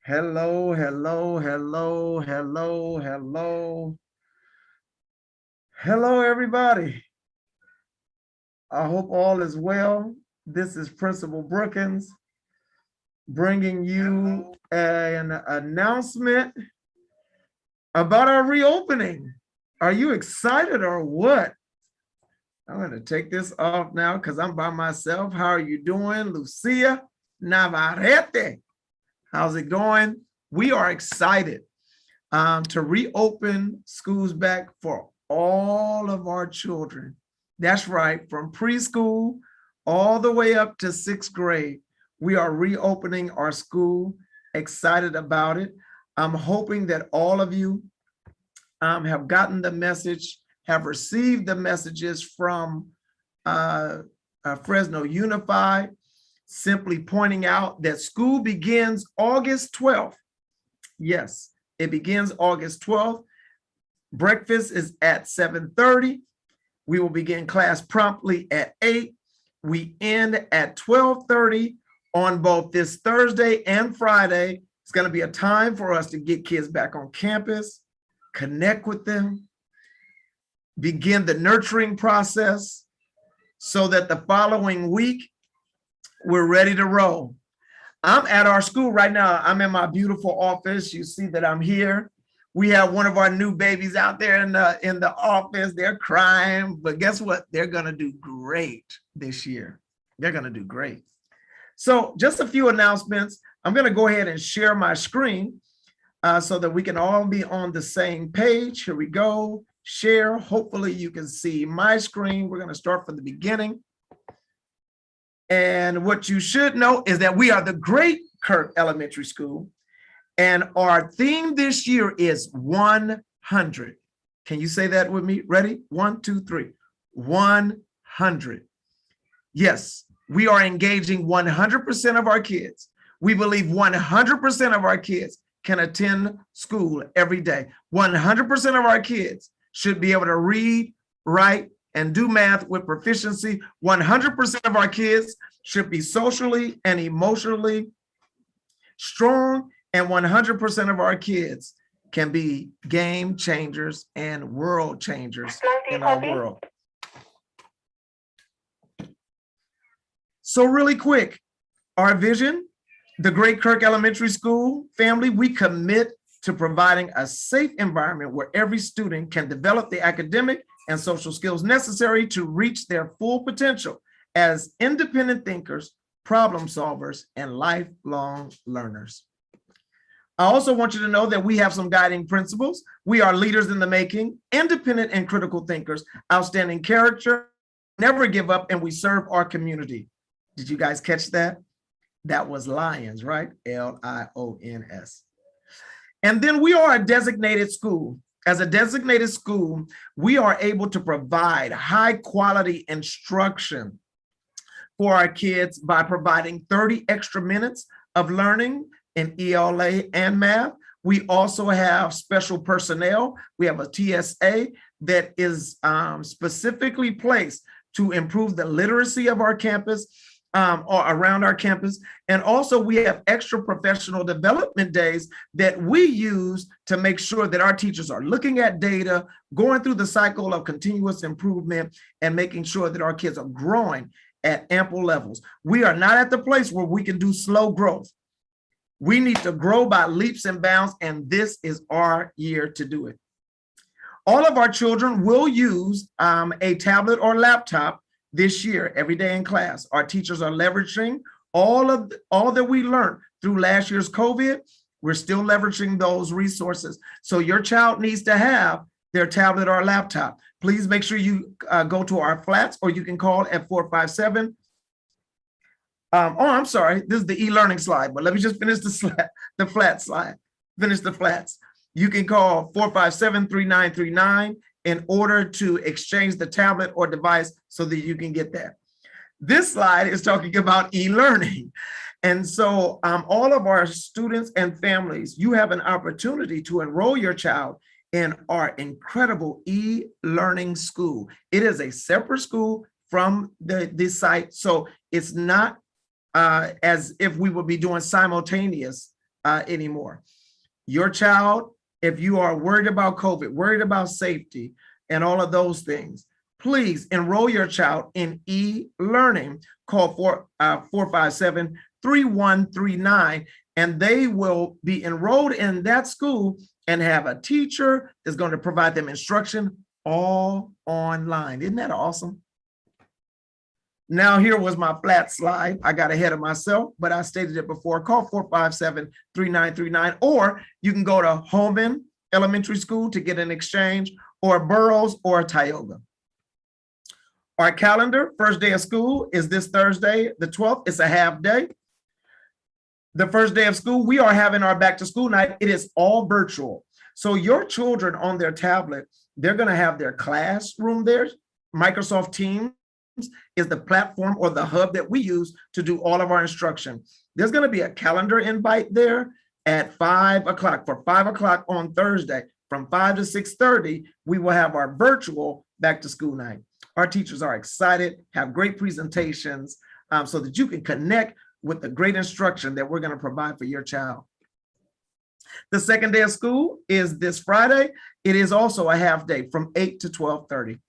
Hello, hello, hello, hello, hello. Hello, everybody. I hope all is well. This is Principal Brookins bringing you an announcement about our reopening. Are you excited or what? I'm going to take this off now because I'm by myself. How are you doing, Lucia Navarrete? How's it going? We are excited to reopen schools back for all of our children. That's right, from preschool all the way up to 6th grade. We are reopening our school, excited about it. I'm hoping that all of you have gotten the message, have received the messages from Fresno Unified, simply pointing out that school begins August 12th. Yes, it begins August 12th. Breakfast is at 7:30. We will begin class promptly at 8. We end at 12:30 on both this Thursday and Friday. It's going to be a time for us to get kids back on campus, connect with them, begin the nurturing process so that the following week we're ready to roll. I'm at our school right now. I'm in my beautiful office. You see that I'm here. We have one of our new babies out there in the office. They're crying, but guess what? They're going to do great this year. They're going to do great. So just a few announcements. I'm going to go ahead and share my screen so that we can all be on the same page. Here we go. Share. Hopefully you can see my screen. We're going to start from the beginning. And what you should know is that we are the Great Kirk Elementary School. And our theme this year is 100. Can you say that with me? Ready? 1, 2, 3. 100. Yes, we are engaging 100% of our kids. We believe 100% of our kids can attend school every day. 100% of our kids should be able to read, write, and do math with proficiency. 100% of our kids should be socially and emotionally strong, and 100% of our kids can be game changers and world changers in our world. So really quick, our vision, the Great Kirk Elementary School family, we commit to providing a safe environment where every student can develop the academic and social skills necessary to reach their full potential as independent thinkers, problem solvers, and lifelong learners. I also want you to know that we have some guiding principles. We are leaders in the making, independent and critical thinkers, outstanding character, never give up, and we serve our community. Did you guys catch that? That was Lions, right? Lions. And then we are a designated school. As a designated school, we are able to provide high quality instruction for our kids by providing 30 extra minutes of learning in ELA and math. We also have special personnel. We have a TSA that is specifically placed to improve the literacy of our campus or around our campus. And also we have extra professional development days that we use to make sure that our teachers are looking at data, going through the cycle of continuous improvement, and making sure that our kids are growing at ample levels. We are not at the place where we can do slow growth. We need to grow by leaps and bounds, and this is our year to do it. All of our children will use a tablet or laptop this year, every day in class. Our teachers are leveraging all that we learned through last year's COVID. We're still leveraging those resources. So your child needs to have their tablet or laptop. Please make sure you go to our flats, or you can call at 457. I'm sorry, this is the e-learning slide, but let me just finish the flat slide. Finish the flats. You can call 457-3939 in order to exchange the tablet or device so that you can get that. This slide is talking about e-learning. And so all of our students and families, you have an opportunity to enroll your child in our incredible e-learning school. It is a separate school from the site. So it's not as if we would be doing simultaneous anymore. Your child, if you are worried about COVID, worried about safety and all of those things, please enroll your child in e-learning. Call 457-3139, and they will be enrolled in that school and have a teacher that's going to provide them instruction all online. Isn't that awesome? Now, here was my flat slide. I got ahead of myself, but I stated it before. Call 457-3939, or you can go to Holman Elementary School to get an exchange, or Burroughs or Tioga. Our calendar, first day of school is this Thursday, the 12th. It's a half day. The first day of school, we are having our back to school night. It is all virtual. So your children on their tablet, they're going to have their classroom there. Microsoft Teams is the platform or the hub that we use to do all of our instruction. There's going to be a calendar invite there at 5 o'clock. For 5 o'clock on Thursday, from 5 to 6:30, we will have our virtual back to school night. Our teachers are excited, have great presentations, so that you can connect with the great instruction that we're going to provide for your child. The second day of school is this Friday. It is also a half day from 8 to 12:30.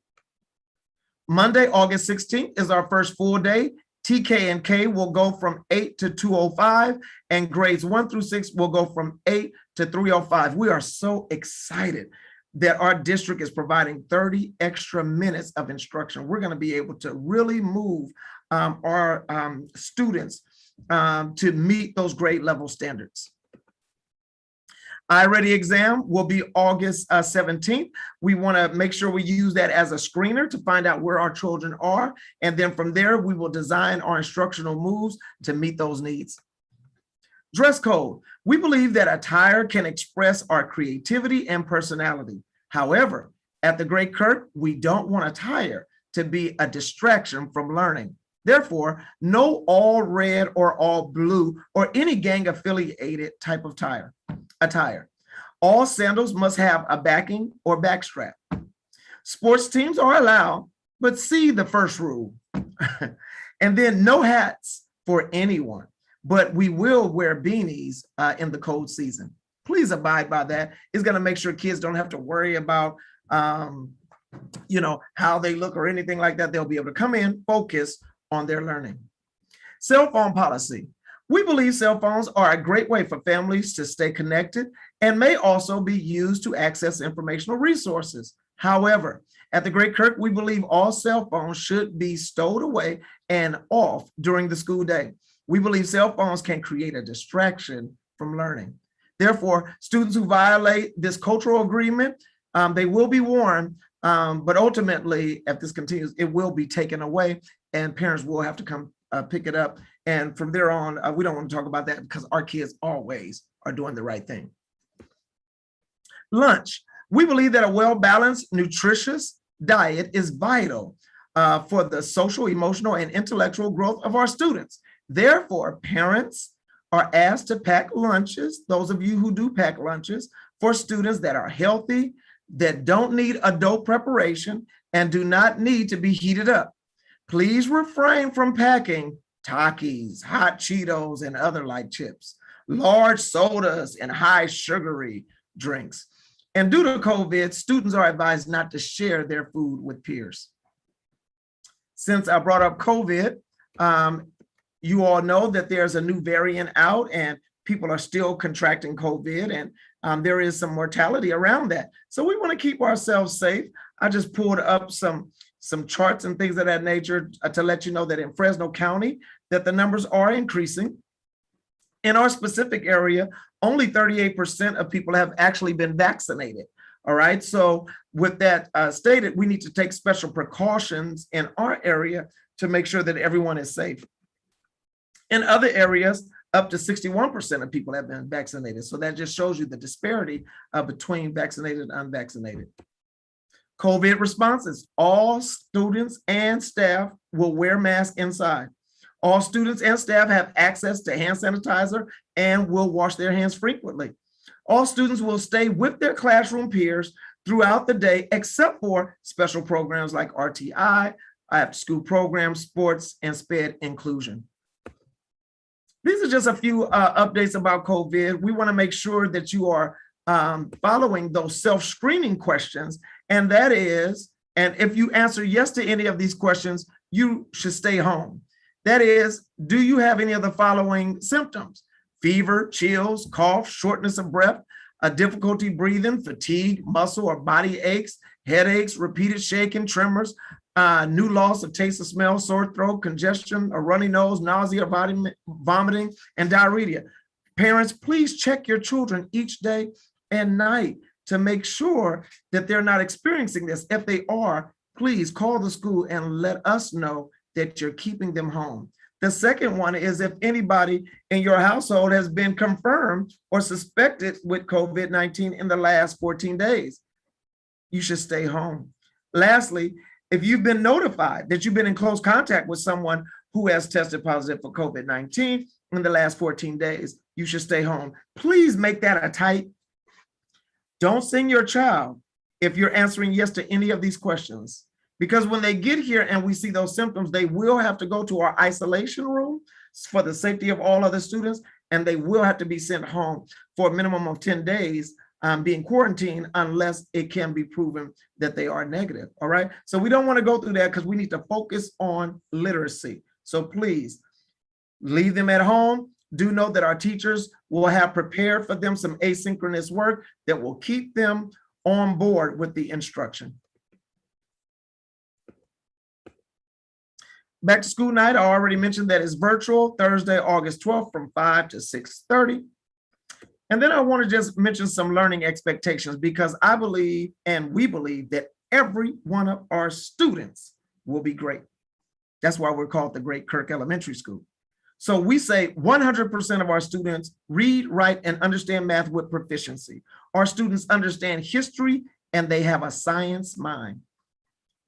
Monday, August 16th is our first full day. TK and K will go from 8 to 2:05, and grades 1 through 6 will go from 8 to 3:05. We are so excited that our district is providing 30 extra minutes of instruction. We're going to be able to really move our students to meet those grade level standards. iReady exam will be August 17th. We want to make sure we use that as a screener to find out where our children are. And then from there, we will design our instructional moves to meet those needs. Dress code. We believe that attire can express our creativity and personality. However, at the Great Kirk, we don't want attire to be a distraction from learning. Therefore, no all red or all blue or any gang affiliated type of attire. All sandals must have a backing or backstrap. Sports teams are allowed, but see the first rule. And then no hats for anyone, but we will wear beanies in the cold season. Please abide by that. It's going to make sure kids don't have to worry about how they look or anything like that. They'll be able to come in, focus on their learning. Cell phone policy. We believe cell phones are a great way for families to stay connected and may also be used to access informational resources. However, at the Great Kirk, we believe all cell phones should be stowed away and off during the school day. We believe cell phones can create a distraction from learning. Therefore, students who violate this cultural agreement, they will be warned, but ultimately, if this continues, it will be taken away and parents will have to come pick it up. And from there on, we don't want to talk about that because our kids always are doing the right thing. Lunch. We believe that a well-balanced, nutritious diet is vital for the social, emotional, and intellectual growth of our students. Therefore, parents are asked to pack lunches, those of you who do pack lunches, for students that are healthy, that don't need adult preparation, and do not need to be heated up. Please refrain from packing Takis, hot Cheetos, and other light chips, large sodas, and high sugary drinks. And due to COVID, students are advised not to share their food with peers. Since I brought up COVID, you all know that there's a new variant out and people are still contracting COVID, and there is some mortality around that. So we want to keep ourselves safe. I just pulled up some charts and things of that nature to let you know that in Fresno County, that the numbers are increasing. In our specific area, only 38% of people have actually been vaccinated. All right. So with that stated, we need to take special precautions in our area to make sure that everyone is safe. In other areas, up to 61% of people have been vaccinated. So that just shows you the disparity between vaccinated and unvaccinated. COVID responses. All students and staff will wear masks inside. All students and staff have access to hand sanitizer and will wash their hands frequently. All students will stay with their classroom peers throughout the day, except for special programs like RTI, after-school programs, sports, and SPED inclusion. These are just a few updates about COVID. We want to make sure that you are following those self-screening questions. And that is, and if you answer yes to any of these questions, you should stay home. That is, do you have any of the following symptoms? Fever, chills, cough, shortness of breath, a difficulty breathing, fatigue, muscle or body aches, headaches, repeated shaking, tremors, new loss of taste or smell, sore throat, congestion, a runny nose, nausea, vomiting, and diarrhea. Parents, please check your children each day and night to make sure that they're not experiencing this. If they are, please call the school and let us know that you're keeping them home. The second one is if anybody in your household has been confirmed or suspected with COVID-19 in the last 14 days, you should stay home. Lastly, if you've been notified that you've been in close contact with someone who has tested positive for COVID-19 in the last 14 days, you should stay home. Please make that a tight. Don't send your child if you're answering yes to any of these questions, because when they get here and we see those symptoms, they will have to go to our isolation room for the safety of all other students, and they will have to be sent home for a minimum of 10 days being quarantined unless it can be proven that they are negative. All right. So we don't want to go through that because we need to focus on literacy. So please leave them at home. Do know that our teachers will have prepared for them some asynchronous work that will keep them on board with the instruction. Back to school night, I already mentioned that it's virtual, Thursday, August 12th from 5 to 6:30. And then I want to just mention some learning expectations, because I believe and we believe that every one of our students will be great. That's why we're called the Great Kirk Elementary School. So we say 100% of our students read, write, and understand math with proficiency. Our students understand history and they have a science mind.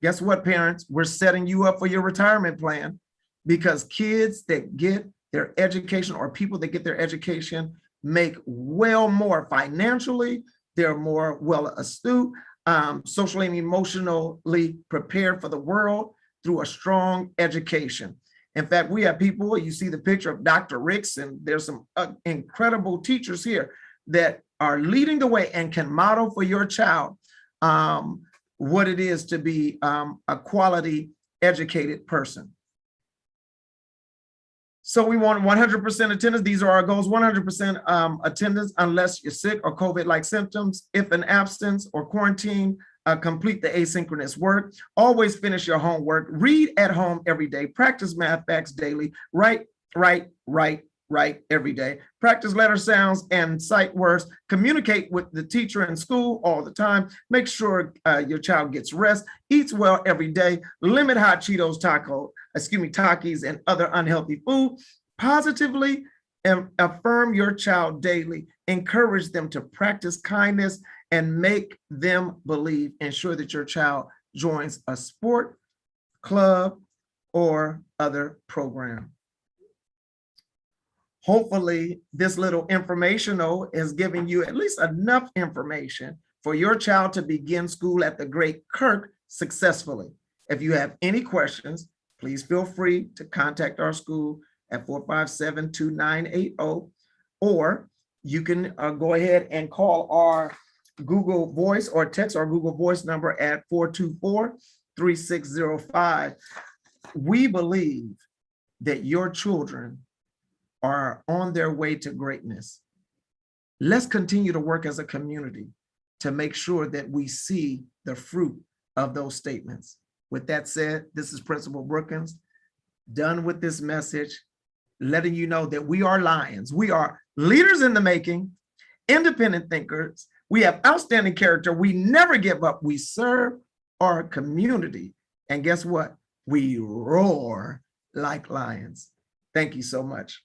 Guess what, parents? We're setting you up for your retirement plan, because kids that get their education, or people that get their education, make well more financially. They're more well astute, socially and emotionally prepared for the world through a strong education. In fact, we have people, you see the picture of Dr. Ricks, and there's some incredible teachers here that are leading the way and can model for your child what it is to be a quality educated person. So we want 100% attendance. These are our goals: 100% attendance unless you're sick or COVID-like symptoms. If in absence or quarantine, complete the asynchronous work. Always finish your homework. Read at home every day. Practice math facts daily. Write every day. Practice letter sounds and sight words. Communicate with the teacher in school all the time. Make sure your child gets rest. Eats well every day. Limit hot Cheetos, Takis, and other unhealthy food. Positively affirm your child daily. Encourage them to practice kindness and make them believe. Ensure that your child joins a sport, club, or other program. Hopefully, this little informational is giving you at least enough information for your child to begin school at the Great Kirk successfully. If you have any questions, please feel free to contact our school at 457-2980, or you can go ahead and call our Google Voice or text our Google Voice number at 424-3605. We believe that your children are on their way to greatness. Let's continue to work as a community to make sure that we see the fruit of those statements. With that said, this is Principal Brookins, done with this message, letting you know that we are lions. We are leaders in the making, independent thinkers. We have outstanding character. We never give up. We serve our community. And guess what? We roar like lions. Thank you so much.